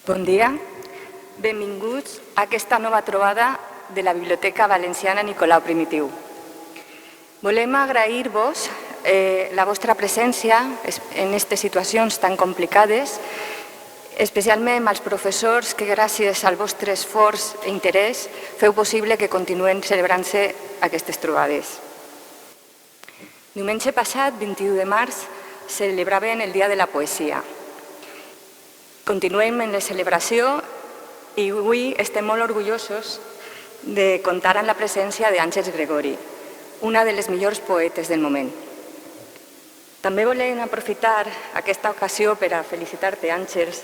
Bon dia. Benvinguts a aquesta nova trobada de la Biblioteca Valenciana Nicolau Primitiu. Volem agrair-vos la vostra presència en aquestes situacions tan complicades, especialment als professors que gràcies al vostre esforç i interès feu possible que continuen celebrant-se aquestes trobades. Diumenge passat, 21 de març, celebraven el Dia de la Poesia. Continuem en la celebració i avui estem molt orgullosos de comptar amb la presència d'Àngels Gregori, una de les millors poetes del moment. També volem aprofitar aquesta ocasió per a felicitar-te, Àngels,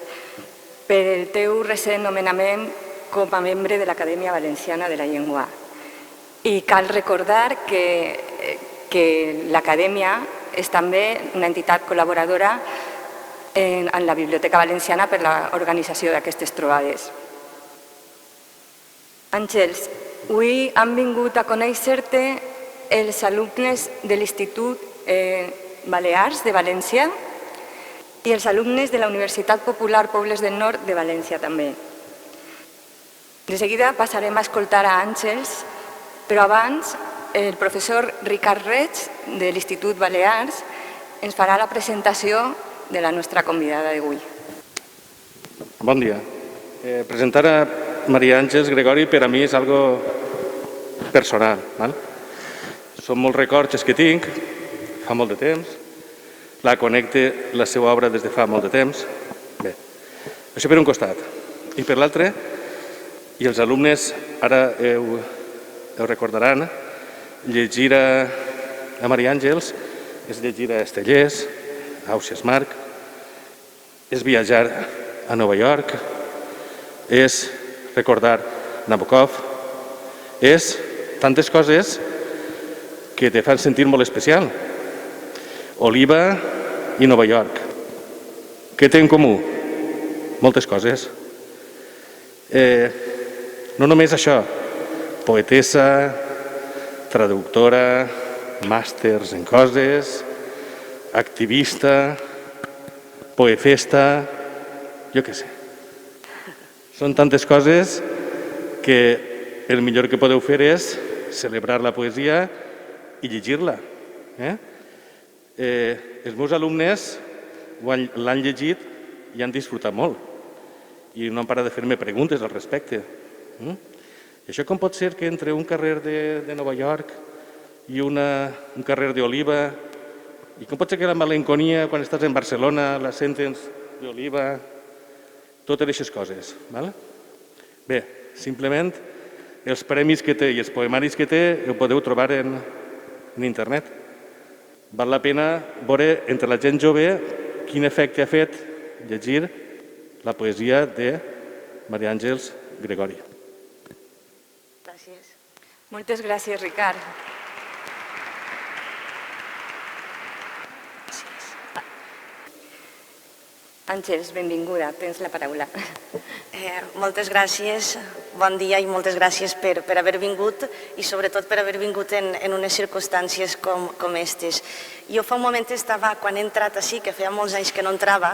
per el teu recent nomenament com a membre de l'Acadèmia Valenciana de la Llengua. I cal recordar que l'Acadèmia és també una entitat col·laboradora en la Biblioteca Valenciana per l'organització d'aquestes trobades. Àngels, avui han vingut a conèixer-te els alumnes de l'Institut Balears de València i els alumnes de la Universitat Popular Pobles del Nord de València també. De seguida passarem a escoltar a Àngels, però abans el professor Ricard Reig de l'Institut Balears ens farà la presentació de la nostra convidada d'avui. Bon dia. Presentar a Maria Àngels Gregori per a mi és algo personal. Són molts records que tinc, fa molt de temps. La connecte la seva obra des de fa molt de temps. Bé, això per un costat. I per l'altre, i els alumnes ara ho recordaran, llegir a Maria Àngels és llegir a Estellés, a Ausiàs Marc, és viatjar a Nova York, és recordar Nabokov, és tantes coses que te fan sentir molt especial. Oliva i Nova York. Què té en comú? Moltes coses. No només això, poetessa, traductora, màsters en coses, activista, poefesta, jo què sé. Són tantes coses que el millor que podeu fer és celebrar la poesia i llegir-la. Els meus alumnes l'han llegit i han disfrutat molt i no han parat de fer-me preguntes al respecte. I això com pot ser que entre un carrer de Nova York i un carrer d'Oliva, i com pot ser que la malenconia quan estàs en Barcelona la sentes d'Oliva, totes aquestes coses. Bé, simplement els premis que té i els poemaris que té ho podeu trobar en internet. Val la pena veure entre la gent jove quin efecte ha fet llegir la poesia de Maria Àngels Gregori. Gràcies. Moltes gràcies, Ricard. Àngels, benvinguda, tens la paraula. Moltes gràcies, bon dia i moltes gràcies per haver vingut i sobretot per haver vingut en unes circumstàncies com aquestes. Jo fa un moment quan he entrat així, que feia molts anys que no entrava,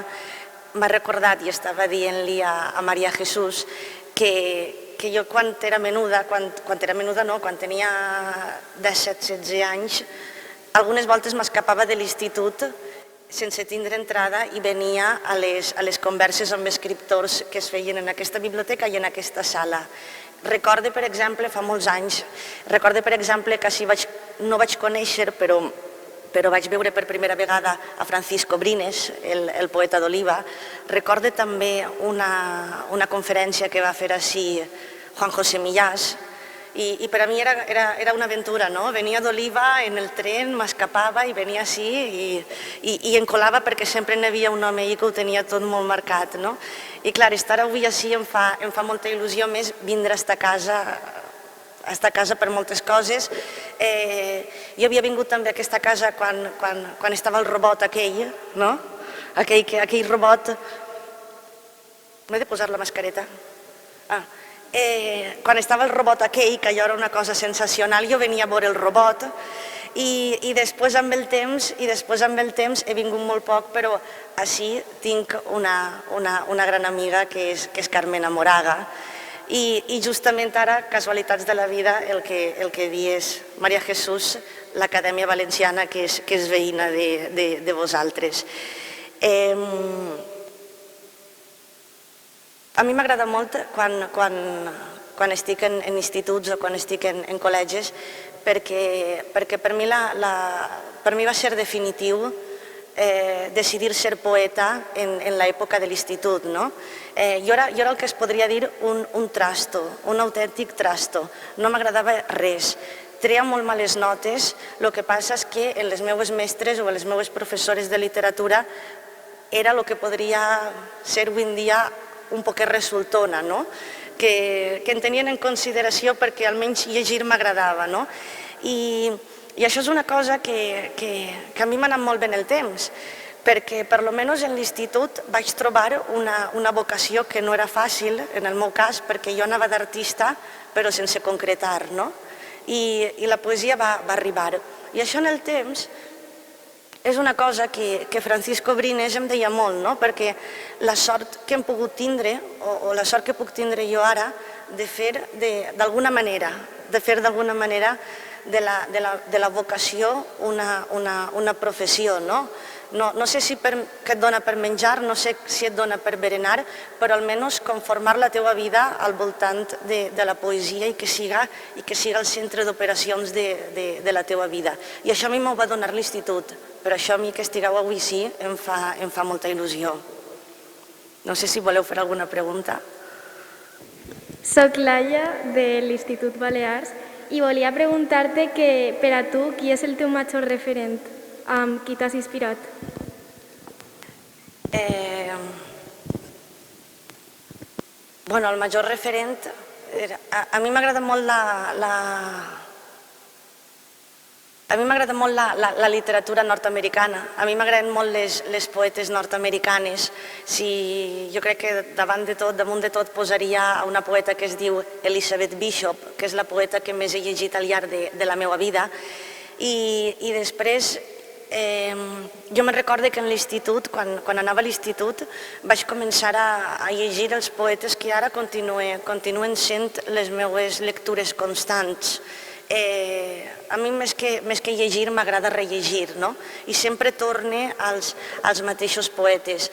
m'ha recordat i estava dient-li a Maria Jesús que jo quan tenia 17-16 anys, algunes voltes m'escapava de l'institut sense tindre entrada i venia a les converses amb escriptors que es feien en aquesta biblioteca i en aquesta sala. Recorde, per exemple, fa molts anys, que així no vaig conèixer, però vaig veure per primera vegada a Francisco Brines, el poeta d'Oliva. Recorde també una conferència que va fer així Juan José Millás, i per a mi era una aventura, no? Venia d'Oliva en el tren, m'escapava i venia així i em colava perquè sempre n'hi havia un home ahí que ho tenia tot molt marcat, no? I clar, estar avui així em fa molta il·lusió més vindre a estar a casa per moltes coses. Jo havia vingut també a aquesta casa quan estava el robot aquell, no? Aquell robot... M'he de posar la mascareta? Quan estava el robot aquell, que allò era una cosa sensacional, jo venia a veure el robot I després amb el temps he vingut molt poc, però així tinc una gran amiga que és Carmena Moraga, i justament ara, casualitats de la vida, el que di és Maria Jesús, l'Acadèmia Valenciana, que és veïna de vosaltres. A mi m'agrada molt quan estic en instituts o quan estic en col·legis, perquè per mi va ser definitiu decidir ser poeta en l'època de l'institut. Jo era el que es podria dir un trasto, un autèntic trasto. No m'agradava res. Treia molt males notes, el que passa és que en les meves mestres o en les meves professores de literatura era el que podria ser avui en dia un poquet resultona, que em tenien en consideració perquè almenys llegir m'agradava. I això és una cosa que a mi m'ha anat molt bé en el temps, perquè per almenys en l'institut vaig trobar una vocació que no era fàcil, en el meu cas, perquè jo anava d'artista però sense concretar, i la poesia va arribar. I això en el temps és una cosa que Francisco Brines em deia molt, perquè la sort que hem pogut tindre, o la sort que puc tindre jo ara, de fer d'alguna manera de la vocació una professió. No sé si et dona per menjar, no sé si et dona per berenar, però almenys conformar la teva vida al voltant de la poesia i que siga el centre d'operacions de la teva vida. I això a mi m'ho va donar l'institut, però això a mi que estigueu avui sí em fa molta il·lusió. No sé si voleu fer alguna pregunta. Soc Laia, de l'Institut Balears, i volia preguntar-te que per a tu qui és el teu major referent, amb qui t'has inspirat? El major referent... A mi m'agrada molt la literatura nord-americana. A mi m'agraden molt les poetes nord-americanes. Jo crec que damunt de tot posaria una poeta que es diu Elizabeth Bishop, que és la poeta que més he llegit al llarg de la meva vida. I després, jo me'n recordo que en l'institut, quan anava a l'institut, vaig començar a llegir els poetes que ara continuen sent les meves lectures constants. A mi més que llegir m'agrada rellegir, i sempre torne als mateixos poetes.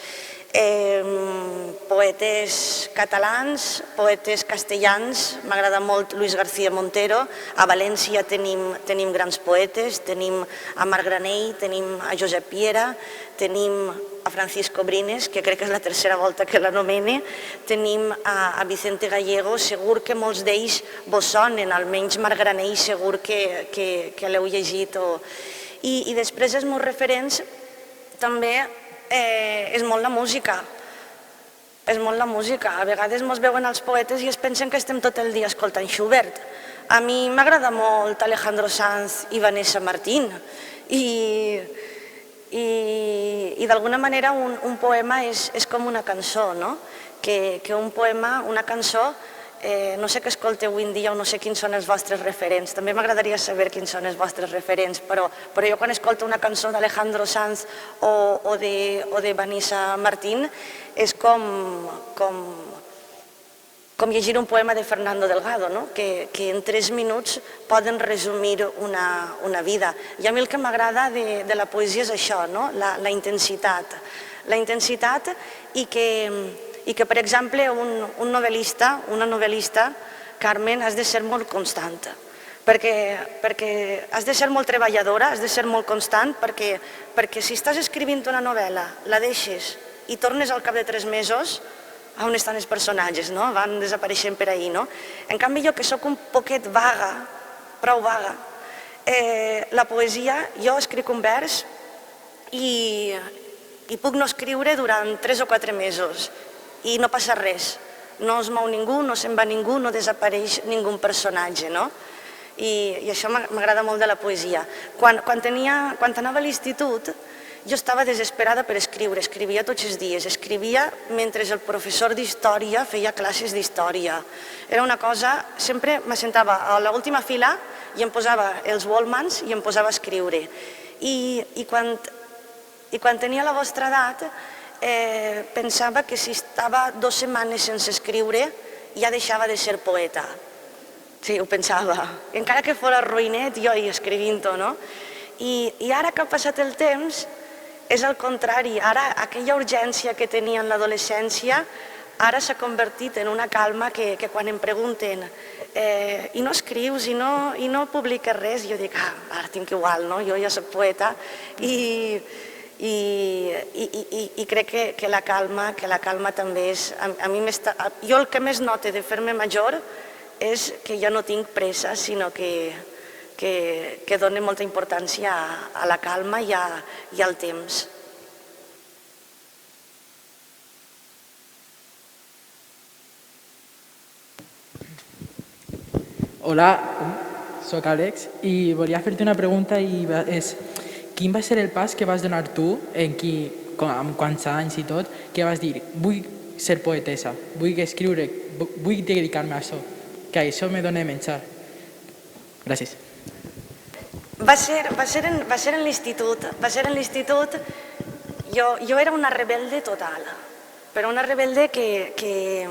Poetes catalans, poetes castellans, m'agrada molt Luis García Montero. A València tenim grans poetes, tenim a Marc Granell, tenim a Josep Piera, tenim a Francisco Brines, que crec que és la tercera volta que l'anomene, tenim a Vicente Gallego, segur que molts d'ells vos sonen, almenys Marc Granell segur que l'heu llegit. I després els meus referents també és molt la música. És molt la música. A vegades ens veuen els poetes i es pensen que estem tot el dia escoltant Schubert. A mi m'agrada molt Alejandro Sanz i Vanessa Martín. I d'alguna manera un poema és com una cançó, que un poema, una cançó, no sé què escolteu avui en dia o no sé quins són els vostres referents. També m'agradaria saber quins són els vostres referents, però jo quan escolto una cançó d'Alejandro Sanz o de Vanessa Martín és com llegir un poema de Fernando Delgado, que en 3 minuts poden resumir una vida. I a mi el que m'agrada de la poesia és això, la intensitat. La intensitat i que, per exemple, un novel·lista, una novel·lista, Carmen, has de ser molt constant, perquè has de ser molt treballadora, has de ser molt constant, perquè si estàs escrivint una novel·la, la deixes i tornes al cap de 3 mesos, on estan els personatges? Van desapareixent per ahir. En canvi, jo que sóc un poquet vaga, prou vaga, la poesia, jo escric un vers i puc no escriure durant 3 o 4 mesos i no passa res. No es mou ningú, no se'n va ningú, no desapareix ningú personatge. I això m'agrada molt de la poesia. Quan anava a l'institut, jo estava desesperada per escriure, escrivia tots els dies, escrivia mentre el professor d'història feia classes d'història. Era una cosa, sempre m'assentava a l'última fila i em posava els Wallmans i em posava a escriure. I quan tenia la vostra edat pensava que si estava 2 setmanes sense escriure ja deixava de ser poeta. Sí, ho pensava. Encara que fos ruïnet, jo hi escrivint-ho, no? I ara que ha passat el temps, és el contrari. Ara, aquella urgència que tenia en l'adolescència, ara s'ha convertit en una calma que quan em pregunten i no escrius, i no publiques res, jo dic, ara tinc igual, no? Jo ja soc poeta i crec que la calma també és... Jo el que més noto de fer-me major és que jo no tinc pressa, sinó que dono molta importància a la calma i al temps. Hola, soc Àlex i volia fer-te una pregunta i és quin va ser el pas que vas donar tu, amb quants anys i tot, que vas dir vull ser poetessa, vull escriure, vull dedicar-me a això, que això me dona menjar. Gràcies. Va ser en l'institut. Jo era una rebelde total, però una rebelde que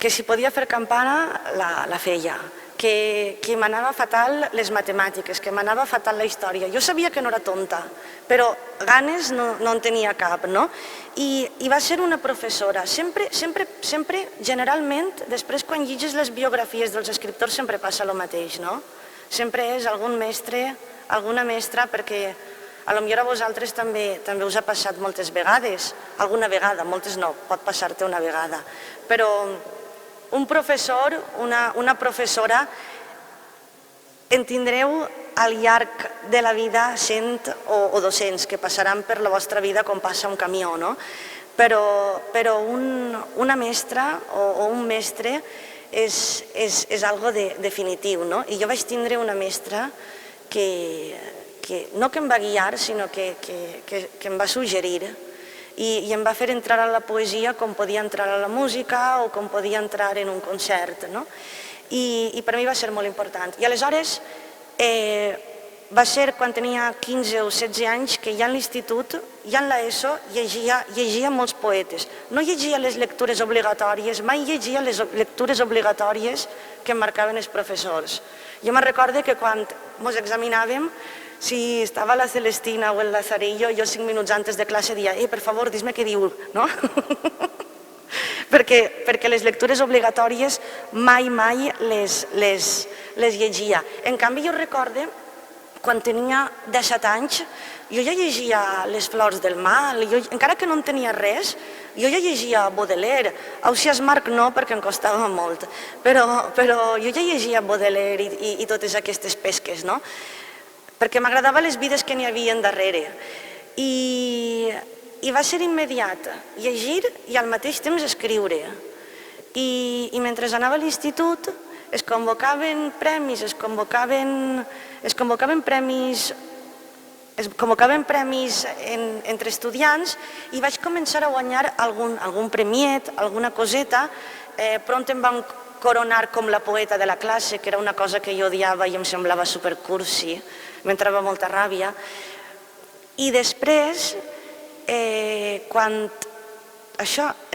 si podia fer campana la feia, que m'anava fatal les matemàtiques, que m'anava fatal la història. Jo sabia que no era tonta, però ganes no en tenia cap, no? I va ser una professora. Sempre, generalment, després quan llegis les biografies dels escriptors sempre passa el mateix, no? Sempre és algun mestre, alguna mestra, perquè potser a vosaltres també us ha passat moltes vegades, alguna vegada, moltes no, pot passar-te una vegada, però un professor, una professora, en tindreu al llarg de la vida 100 o 200 que passaran per la vostra vida com passa un camió, no? Però una mestra o un mestre és algo definitiu, no? I jo vaig tindre una mestra que no que em va guiar, sinó que em va suggerir i em va fer entrar a la poesia com podia entrar a la música o com podia entrar en un concert, no? I per mi va ser molt important. I aleshores va ser quan tenia 15 o 16 anys que ja en l'institut, ja en l'ESO, llegia molts poetes. No llegia les lectures obligatòries, mai llegia les lectures obligatòries que em marcaven els professors. Jo me'n recordo que quan ens examinàvem, si estava la Celestina o el Lazarillo, jo 5 minuts antes de classe deia per favor, dis-me què diu, no? Perquè les lectures obligatòries mai les llegia. En canvi, jo recordo, quan tenia 17 anys, jo ja llegia Les flors del mal, encara que no en tenia res, jo ja llegia Baudelaire, Ausiàs Marc no, perquè em costava molt, però jo ja llegia Baudelaire i totes aquestes pesques, no? Perquè m'agradava les vides que n'hi havia darrere. I va ser immediat llegir i al mateix temps escriure. I mentre anava a l'institut es convocaven premis, es convocaven premis entre estudiants i vaig començar a guanyar algun premiet, alguna coseta. Pront em van coronar com la poeta de la classe, que era una cosa que jo odiava i em semblava supercursi, m'entrava molta ràbia. I després, en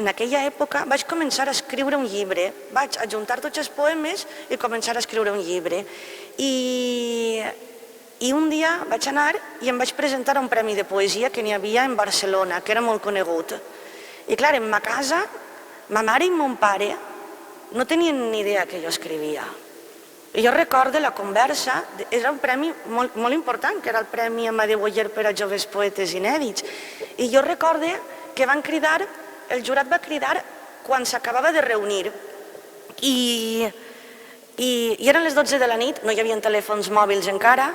aquella època, vaig començar a escriure un llibre, vaig ajuntar tots els poemes i començar a escriure un llibre. I un dia vaig anar i em vaig presentar a un premi de poesia que n'hi havia en Barcelona, que era molt conegut. I clar, en ma casa, ma mare i mon pare no tenien ni idea que jo escrivia. I jo recordo la conversa, era un premi molt important, que era el Premi Amadeu Oller per a joves poetes inèdits. I jo recordo que van cridar, el jurat va cridar quan s'acabava de reunir. I eren les 12 de la nit, no hi havia telèfons mòbils encara,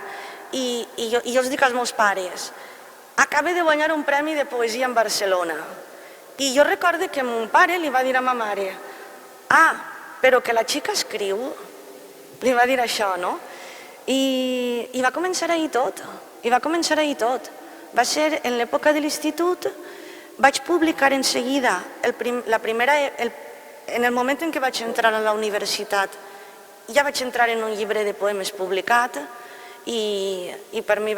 i jo els dic als meus pares, acabo de guanyar un premi de poesia en Barcelona. I jo recordo que mon pare li va dir a ma mare, però que la xica escriu, li va dir això, no? I va començar ahir tot, va ser en l'època de l'institut, vaig publicar en seguida, en el moment en què vaig entrar a la universitat, ja vaig entrar en un llibre de poemes publicat i per mi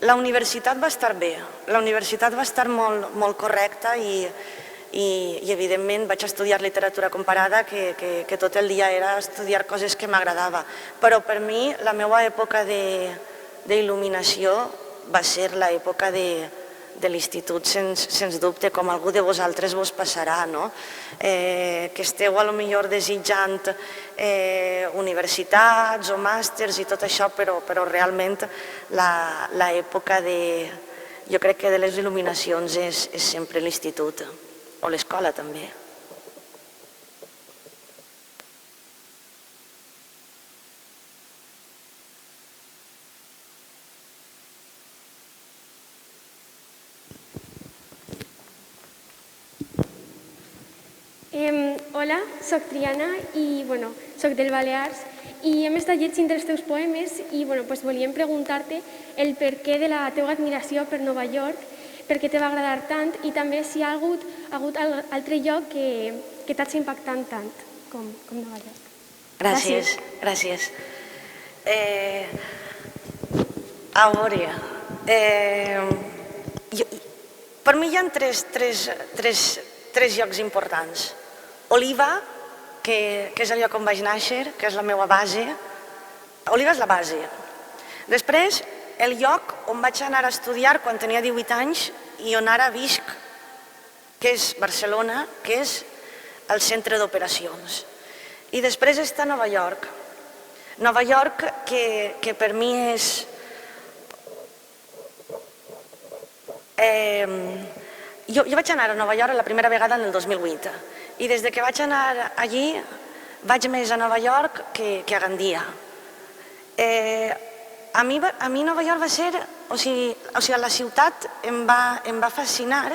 la universitat va estar bé, la universitat va estar molt correcta i evidentment vaig estudiar literatura comparada que tot el dia era estudiar coses que m'agradava, però per mi la meva època d'il·luminació va ser l'època de l'institut, sens dubte, com a algú de vosaltres vos passarà, que esteu potser desitjant universitats o màsters i tot això, però realment l'època jo crec que de les il·luminacions és sempre l'institut, o l'escola també. Hola, soc Triana i soc del Balears i hem estat llegint els teus poemes i volíem preguntar-te el perquè de la teva admiració per Nova York, per què te va agradar tant i també si hi ha hagut altre lloc que t'hagi impactat tant com Nova York. Gràcies. A veure, per mi hi ha tres llocs importants. Oliva, que és el lloc on vaig néixer, que és la meva base. Oliva és la base. Després, el lloc on vaig anar a estudiar quan tenia 18 anys i on ara visc, que és Barcelona, que és el centre d'operacions. I després està Nova York. Nova York, que per mi és... Jo vaig anar a Nova York la primera vegada en el 2008 i des que vaig anar allí vaig més a Nova York que a Gandia. A mi Nova York va ser... O sigui, la ciutat em va fascinar,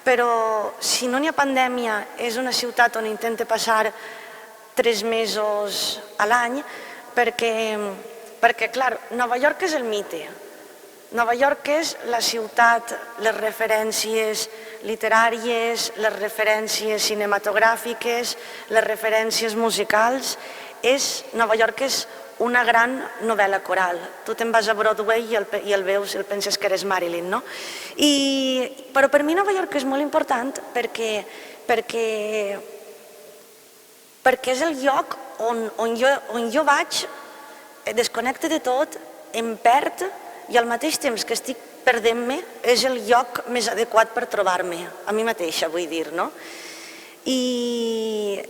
però si no n'hi ha pandèmia és una ciutat on intento passar 3 mesos a l'any perquè, clar, Nova York és el mite. Nova York és la ciutat, les referències literàries, les referències cinematogràfiques, les referències musicals. Nova York és una gran novel·la coral. Tu te'n vas a Broadway i el veus i el penses que eres Marilyn, no? Però per mi Nova York és molt important perquè és el lloc on jo vaig, desconnecte de tot, em perd i al mateix temps que estic perdent-me és el lloc més adequat per trobar-me, a mi mateixa, vull dir, no? I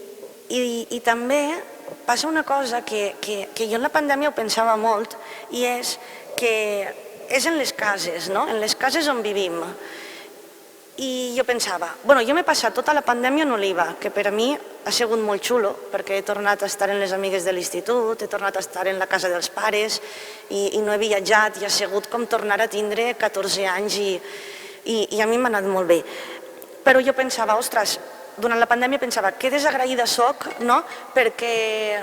també passa una cosa que jo en la pandèmia ho pensava molt i és que és en les cases, no? En les cases on vivim. I jo pensava, jo m'he passat tota la pandèmia en Oliva, que per a mi ha sigut molt xulo, perquè he tornat a estar en les amigues de l'institut, he tornat a estar en la casa dels pares i no he viatjat i ha sigut com tornar a tindre 14 anys i a mi m'ha anat molt bé. Però jo pensava, ostres, durant la pandèmia pensava, que desagraïda soc, no? Perquè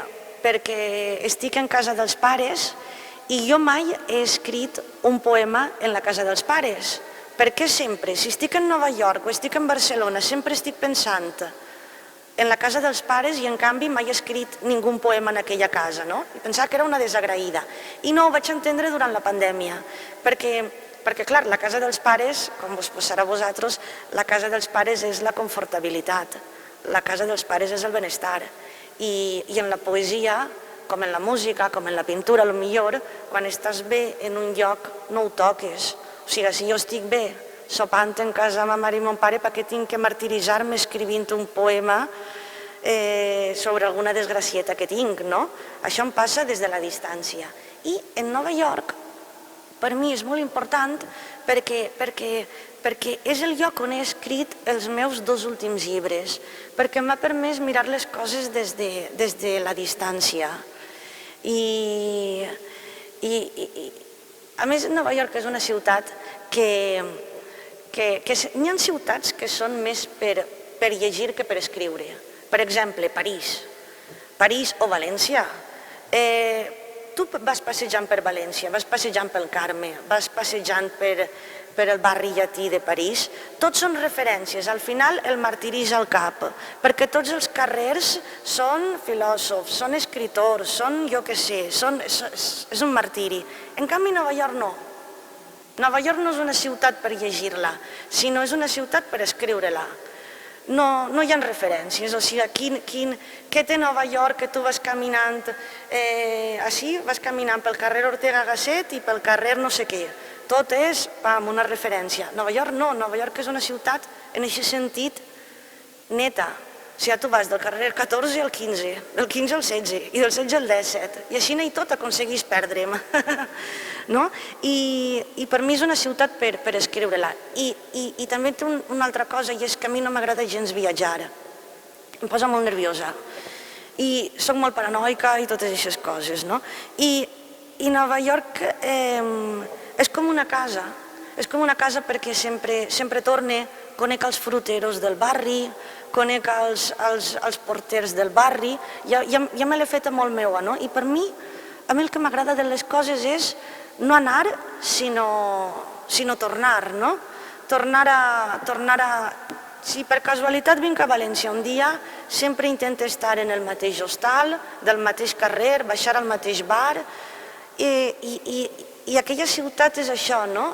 estic en casa dels pares i jo mai he escrit un poema en la casa dels pares. Perquè sempre, si estic en Nova York o estic en Barcelona, sempre estic pensant en la casa dels pares i en canvi mai he escrit ningú poema en aquella casa, no? I pensava que era una desagraïda. I no ho vaig entendre durant la pandèmia, perquè clar, la casa dels pares, com us passarà a vosaltres, la casa dels pares és la confortabilitat, la casa dels pares és el benestar. I en la poesia, com en la música, com en la pintura, potser quan estàs bé en un lloc no ho toques. O sigui, si jo estic bé sopant en casa amb ma mare i mon pare, per què tinc que martiritzar-me escrivint un poema sobre alguna desgracieta que tinc, no? Això em passa des de la distància. I en Nova York, per mi és molt important perquè és el lloc on he escrit els meus 2 últims llibres, perquè m'ha permès mirar les coses des de la distància. A més, Nova York és una ciutat que n'hi ha ciutats que són més per llegir que per escriure. Per exemple, París o València. tu vas passejant per València, vas passejant pel Carme, vas passejant per el barri llatí de París, tots són referències. Al final el martiri és al cap, perquè tots els carrers són filòsofs, són escriptors, són jo què sé, és un martiri. En canvi, Nova York no. Nova York no és una ciutat per llegir-la, sinó és una ciutat per escriure-la. No hi ha referències, o sigui, què té Nova York que tu vas caminant així, vas caminant pel carrer Ortega Gasset i pel carrer no sé què. Tot és, pam, una referència. Nova York no, Nova York és una ciutat en aquest sentit neta. O sigui, tu vas del carrer 14 al 15, del 15 al 16 i del 16 al 17, i així i tot aconseguís perdre'm. I per mi és una ciutat per escriure-la. I també té una altra cosa, i és que a mi no m'agrada gens viatjar. Em posa molt nerviosa. I soc molt paranoica i totes aquestes coses. I Nova York és com una casa. És com una casa perquè sempre torne, conec els fruteros del barri, conec els porters del barri, ja me l'he feta molt meua, no? I per mi, a mi el que m'agrada de les coses és no anar, sinó tornar, no? Tornar a... Si per casualitat vinc a València un dia, sempre intento estar en el mateix hostal, del mateix carrer, baixar al mateix bar, i aquella ciutat és això, no?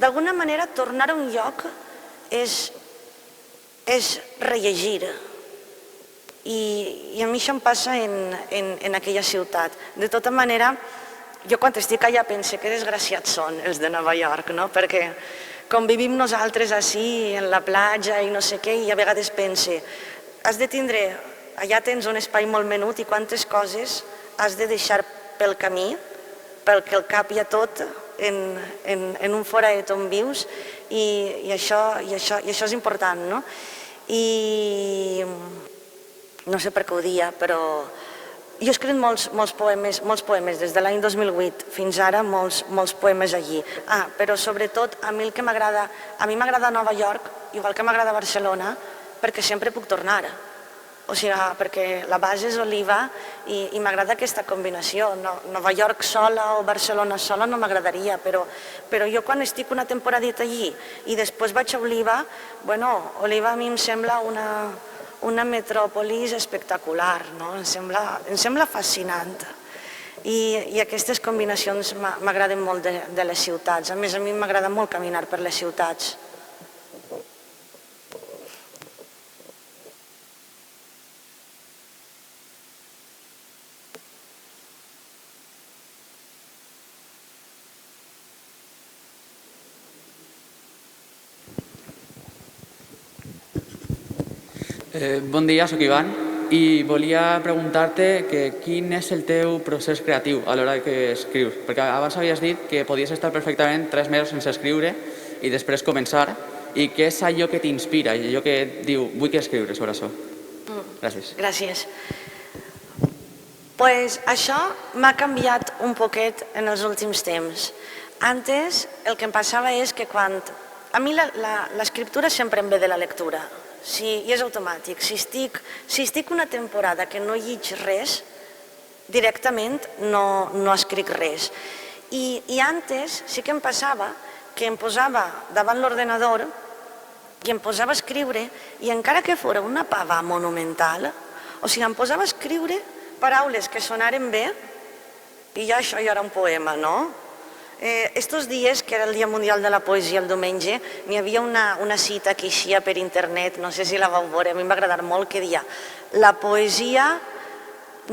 D'alguna manera, tornar a un lloc és rellegir. I a mi això em passa en aquella ciutat. De tota manera, jo quan estic allà pense que desgraciats són els de Nova York, no? Perquè com vivim nosaltres així, en la platja i no sé què, i a vegades pense, has de tindre, allà tens un espai molt menut i quantes coses has de deixar pel camí, perquè el cap hi ha tot en un foraet on vius, i això és important, no? I no sé per què ho dia, però jo he escrit molts poemes des de l'any 2008 fins ara, molts poemes allí. Però sobretot a mi m'agrada Nova York, igual que m'agrada Barcelona, perquè sempre puc tornar. O sigui, perquè la base és Oliva i m'agrada aquesta combinació. Nova York sola o Barcelona sola no m'agradaria, però jo quan estic una temporadeta allí i després vaig a Oliva, Oliva a mi em sembla una metròpolis espectacular, em sembla fascinant. I aquestes combinacions m'agraden molt de les ciutats. A més, a mi m'agrada molt caminar per les ciutats. Bon dia, soc Ivan i volia preguntar-te quin és el teu procés creatiu a l'hora que escrius, perquè abans havies dit que podies estar perfectament 3 mesos sense escriure i després començar, i què és allò que t'inspira, allò que diu, vull escriure sobre això. Gràcies. Gràcies. Pues això m'ha canviat un poquet en els últims temps. Antes el que em passava és que a mi l'escriptura sempre em ve de la lectura. I és automàtic. Si estic una temporada que no lleig res, directament no escric res. I antes sí que em passava que em posava davant l'ordenador i em posava a escriure, i encara que fos una pava monumental, o sigui, em posava a escriure paraules que sonaren bé i ja això ja era un poema, no? Estos dies, que era el Dia Mundial de la Poesia el diumenge, n'hi havia una cita que eixia per internet, no sé si la vau veure, a mi m'ha agradat molt, que deia: la poesia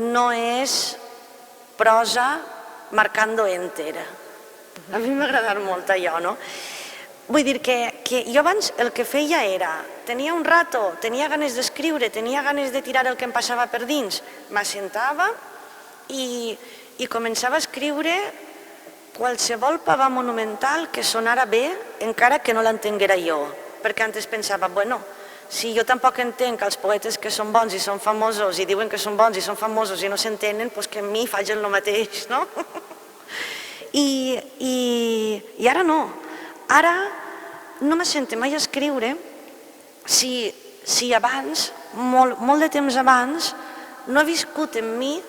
no és prosa marcando enter. A mi m'ha agradat molt allò, no? Vull dir que jo abans el que feia era, tenia un rato, tenia ganes d'escriure, tenia ganes de tirar el que em passava per dins, m'assentava i començava a escriure qualsevol pava monumental que sonara bé, encara que no l'entenguera jo. Perquè antes pensava, si jo tampoc entenc els poetes que són bons i són famosos i diuen que són bons i són famosos i no s'entenen, doncs que a mi faig el mateix, no? I ara no. Ara no m'assento mai a escriure si abans, molt de temps abans, no ha viscut en mi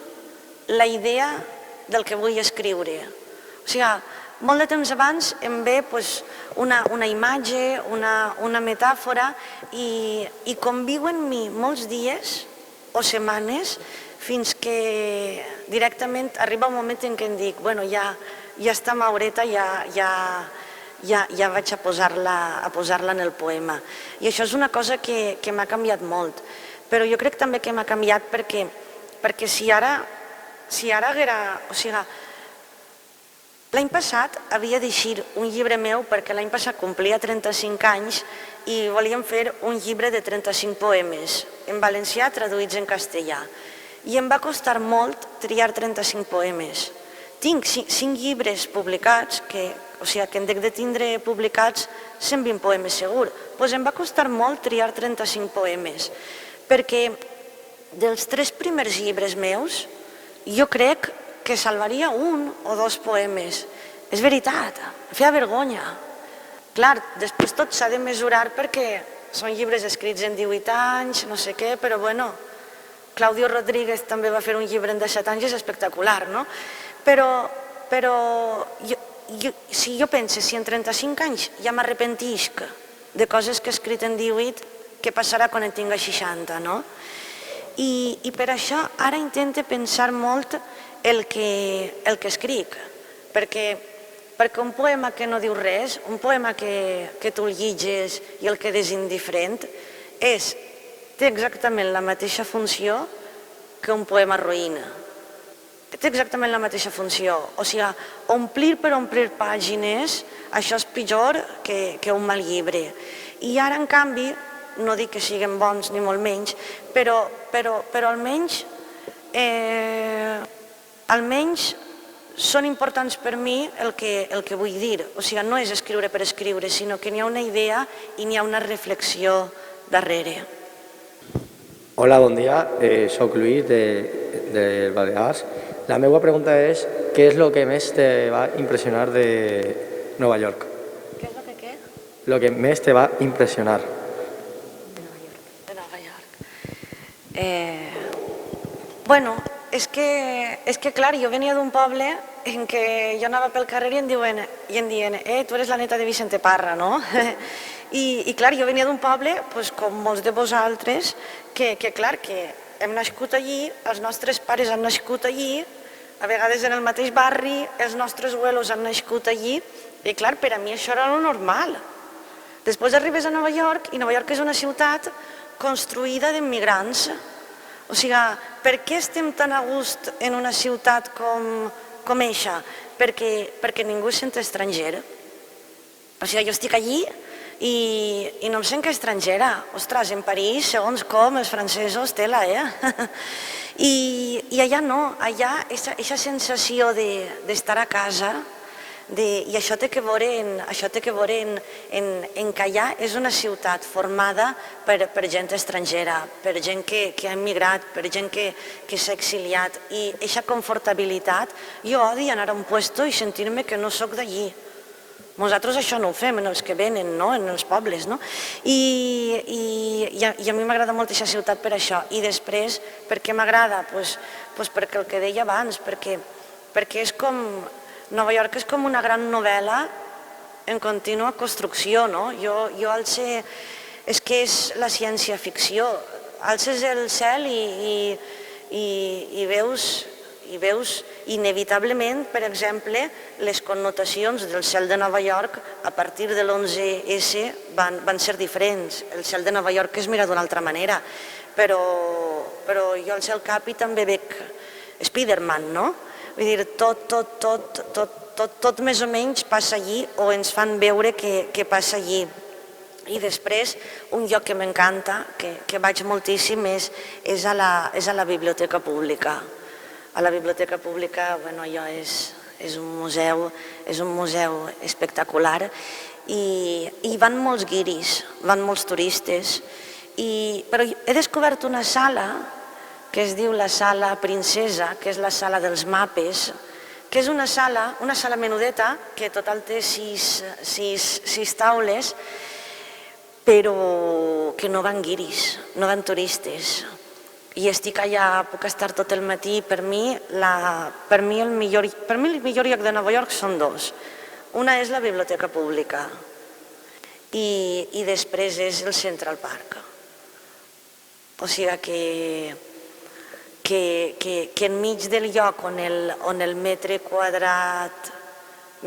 la idea del que vull escriure. O sigui, molt de temps abans em ve una imatge, una metàfora i conviu en mi molts dies o setmanes fins que directament arriba un moment en què em dic, bueno, ja està maureta, ja vaig a posar-la en el poema. I això és una cosa que m'ha canviat molt. Però jo crec també que m'ha canviat perquè si ara haguera... O sigui, l'any passat havia d'eixir un llibre meu perquè l'any passat complia 35 anys i volíem fer un llibre de 35 poemes en valencià traduïts en castellà. I em va costar molt triar 35 poemes. Tinc 5 llibres publicats, o sigui que en dec de tindre publicats 120 poemes segur. Doncs em va costar molt triar 35 poemes, perquè dels 3 primers llibres meus jo crec que salvaria 1 o 2 poemes. És veritat, em feia vergonya. Clar, després tot s'ha de mesurar perquè són llibres escrits en 18 anys, no sé què, però bueno, Claudio Rodríguez també va fer un llibre en 17 anys, és espectacular, no? Però si jo penso, si en 35 anys ja m'arrepentisc de coses que he escrit en 18, què passarà quan en tinga 60, no? I per això ara intento pensar molt el que escric, perquè un poema que no diu res, un poema que tu el llitges i el quedes indiferent, té exactament la mateixa funció que un poema ruïna. Té exactament la mateixa funció. O sigui, omplir per omplir pàgines, això és pitjor que un mal llibre. I ara, en canvi, no dic que siguin bons ni molt menys, però almenys són importants per mi el que vull dir. O sigui, no és escriure per escriure, sinó que n'hi ha una idea i n'hi ha una reflexió darrere. Hola, bon dia. Soc Lluís, de Balears. La meva pregunta és, què és el que més te va impressionar de Nova York? Què és el que què? El que més te va impressionar. De Nova York. Bueno, és que clar, jo venia d'un poble en què jo anava pel carrer i em diuen tu eres la neta de Vicente Parra, no? I clar, jo venia d'un poble, com molts de vosaltres, que clar, que hem nascut allí, els nostres pares han nascut allí, a vegades en el mateix barri, els nostres abuelos han nascut allí, i clar, per a mi això era lo normal. Després arribes a Nova York, i Nova York és una ciutat construïda d'immigrants. O sigui, per què estem tan a gust en una ciutat com eixa? Perquè ningú es sent estranger. O sigui, jo estic allí i no em sent que estrangera. Ostres, en París, segons com, els francesos, tela, I allà no, allà aquesta sensació d'estar a casa, i això té que veure en que allà és una ciutat formada per gent estrangera, per gent que ha emigrat, per gent que s'ha exiliat, i aquesta confortabilitat, jo odio anar a un puesto i sentir-me que no soc d'allí. Nosaltres això no ho fem en els que venen, en els pobles, i a mi m'agrada molt aquesta ciutat per això. I després, per què m'agrada? Perquè el que deia abans, perquè és com... Nova York és com una gran novel·la en contínua construcció, no? Jo alce... És que és la ciència-ficció. Alces el cel i veus inevitablement, per exemple, les connotacions del cel de Nova York a partir de l'11S van ser diferents. El cel de Nova York es mira d'una altra manera, però jo al cel cap i també veig Spiderman, no? Vull dir, tot més o menys passa allí o ens fan veure que passa allí. I després, un lloc que m'encanta, que vaig moltíssim, és a la biblioteca pública. A la biblioteca pública, allò és un museu espectacular i van molts guiris, van molts turistes, però he descobert una sala que es diu la Sala Princesa, que és la sala dels mapes, que és una sala menudeta, que total té 6 taules, però que no van guiris, no van turistes. i estic allà, puc estar tot el matí. Per mi el millor lloc de Nova York són dos. Una és la biblioteca pública i després és el Central Park. O sigui que enmig del lloc on el metre quadrat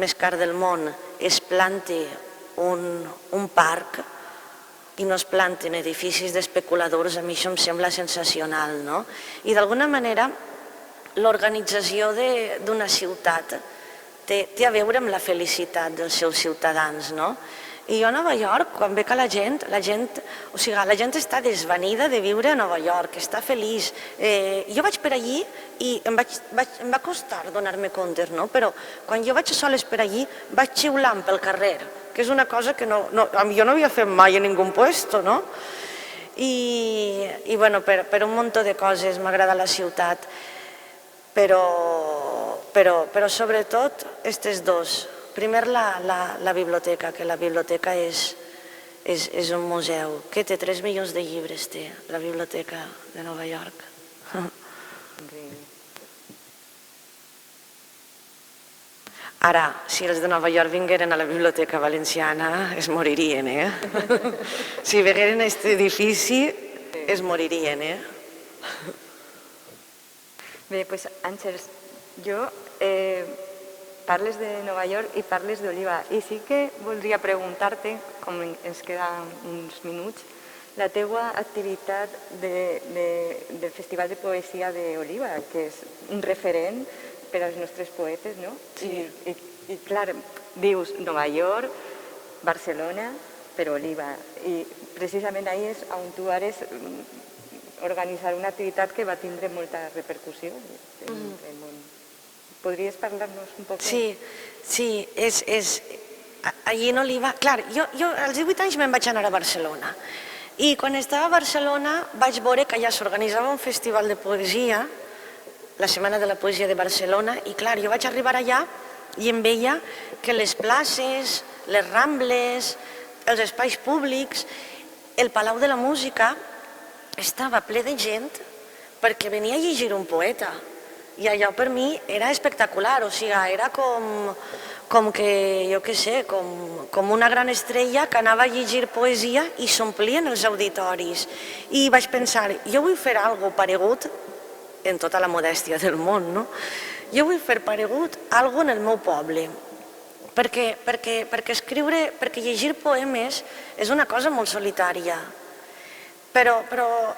més car del món es planti un parc i no es planten edificis d'especuladors, a mi això em sembla sensacional, no? I d'alguna manera l'organització d'una ciutat té a veure amb la felicitat dels seus ciutadans, no? I jo a Nova York, quan veig que la gent està desvanida de viure a Nova York, està feliç. Jo vaig per allí i em va costar donar-me compte, no? Però quan jo vaig soles per allí vaig xiulant pel carrer, que és una cosa que jo no havia fet mai en ningú puesto, no? I bueno, per un munt de coses m'agrada la ciutat, però sobretot aquests dos. Primer la biblioteca, que la biblioteca és un museu, que té 3 milions de llibres, té la biblioteca de Nova York. Ara, si els de Nova York vingueren a la biblioteca valenciana, es moririen, eh? Si vegueren aquest edifici, es moririen, eh? Bé, doncs, Àngels, jo parles de Nova York i parles d'Oliva, i sí que voldria preguntar-te, com ens queden uns minuts, la teua activitat del Festival de Poesia d'Oliva, que és un referent per als nostres poetes, no? Sí. I clar, dius Nova York, Barcelona, però Oliva. I precisament ahir és on tu vares organitzar una activitat que va tindre molta repercussió. Podries parlar-nos un poc? Sí, allí en Oliva... Clar, jo als 18 anys me'n vaig anar a Barcelona i quan estava a Barcelona vaig veure que allà s'organitzava un festival de poesia, la Setmana de la Poesia de Barcelona, i clar, jo vaig arribar allà i em veia que les places, les rambles, els espais públics, el Palau de la Música estava ple de gent perquè venia a llegir un poeta. I allò per mi era espectacular, o sigui, era com que, jo què sé, com una gran estrella que anava a llegir poesia i s'omplien els auditoris. I vaig pensar, jo vull fer alguna cosa paregut, en tota la modèstia del món, no? Jo vull fer paregut alguna cosa en el meu poble, perquè escriure, perquè llegir poemes és una cosa molt solitària, però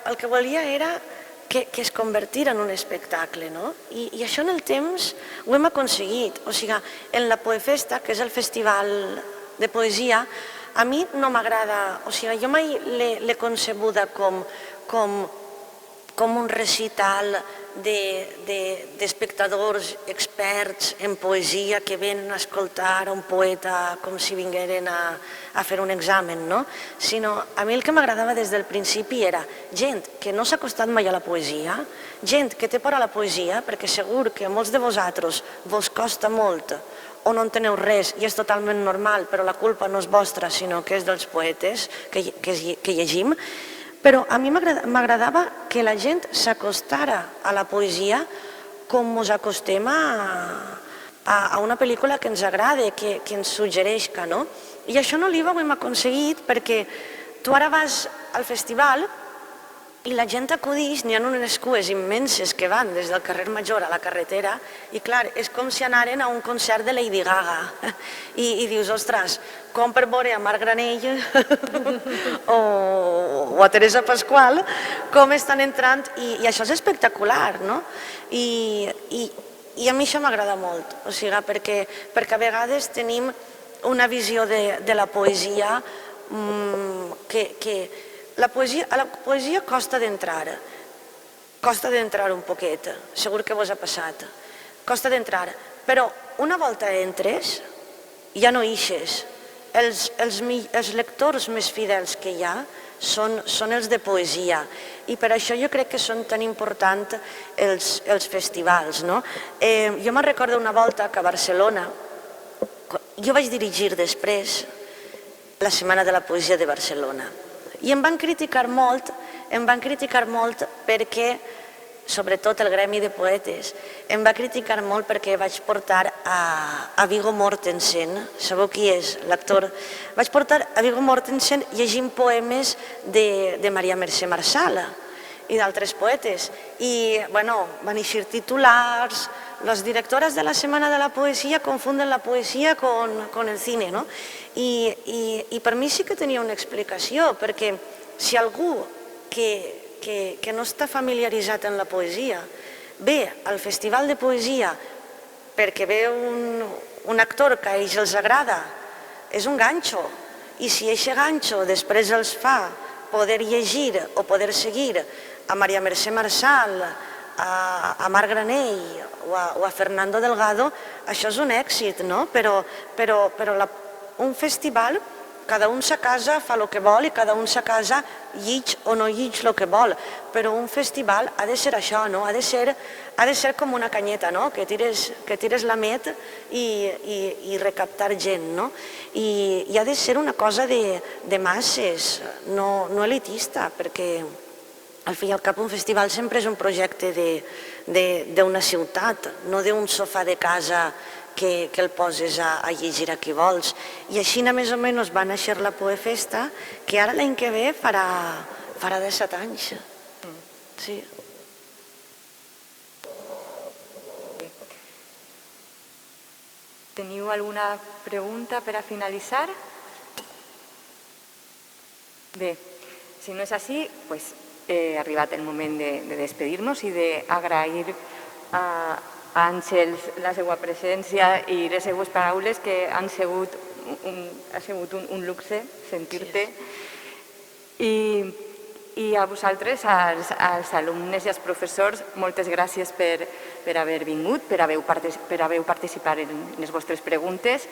el que volia era que es convertira en un espectacle, no? I això en el temps ho hem aconseguit. O sigui, en la Poefesta, que és el festival de poesia, a mi no m'agrada, o sigui, jo mai l'he concebuda com un recital d'espectadors experts en poesia que venen a escoltar un poeta com si vingueren a fer un examen, no? Sinó, a mi el que m'agradava des del principi era gent que no s'ha acostat mai a la poesia, gent que té por a la poesia, perquè segur que a molts de vosaltres vos costa molt o no enteneu res i és totalment normal, però la culpa no és vostra, sinó que és dels poetes que llegim. Però a mi m'agradava que la gent s'acostara a la poesia com ens acostem a una pel·lícula que ens agrada, que ens suggereixca, no? I això en Oliva ho hem aconseguit perquè tu ara vas al festival i la gent acudix, n'hi ha unes cues immenses que van des del carrer Major a la carretera i clar, és com si anaren a un concert de Lady Gaga i dius, ostres, com per veure a Marc Granell o a Teresa Pasqual com estan entrant i això és espectacular, no? I a mi això m'agrada molt, o sigui, perquè a vegades tenim una visió de la poesia que a la poesia costa d'entrar un poquet, segur que vos ha passat, costa d'entrar, però una volta entres ja no ixes. Els lectors més fidels que hi ha són els de poesia i per això jo crec que són tan importants els festivals. Jo me'n recordo una volta que a Barcelona, jo vaig dirigir després la Setmana de la Poesia de Barcelona i em van criticar molt em van criticar molt perquè, sobretot el gremi de poetes, em va criticar molt perquè vaig portar a Viggo Mortensen, sabeu qui és l'actor? Vaig portar a Viggo Mortensen llegint poemes de Maria Mercè Marçal i d'altres poetes. I, bueno, van eixir titulars, les directores de la Setmana de la Poesia confunden la poesia con el cine, no? I per mi sí que tenia una explicació, perquè si algú que no està familiaritzat amb la poesia ve al Festival de Poesia perquè ve un actor que a ells els agrada, és un ganxo. I si aquest ganxo després els fa poder llegir o poder seguir a Maria Mercè Marçal, a Marc Granell o a Fernando Delgado, això és un èxit, no? Però un festival, cada un a casa fa el que vol i cada un a casa llig o no llig el que vol, però un festival ha de ser això, no? Ha de ser com una canyeta, no? Que tires la met i recaptar gent, no? I ha de ser una cosa de masses, no elitista, perquè al fi i al cap un festival sempre és un projecte d'una ciutat, no d'un sofà de casa que el poses a llegir a qui vols. I així més o menys va néixer la Poefesta, que ara l'any que ve farà 17 anys. Sí. Teniu alguna pregunta per a finalitzar? Bé, si no és així, ha arribat el moment de despedir-nos i d'agrair a Àngels la seva presència i les seues paraules, que ha sigut un luxe sentir-te. I a vosaltres, als alumnes i als professors, moltes gràcies per haver vingut, per haver participat en les vostres preguntes,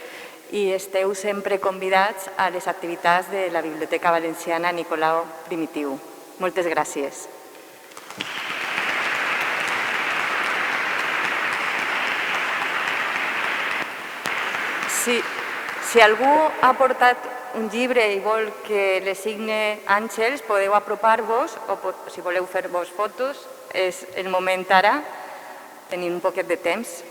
i esteu sempre convidats a les activitats de la Biblioteca Valenciana Nicolau Primitiu. Moltes gràcies. Si algú ha portat un llibre i vol que le signe Àngels, podeu apropar-vos, o si voleu fer-vos fotos, és el moment ara, tenim un poquet de temps.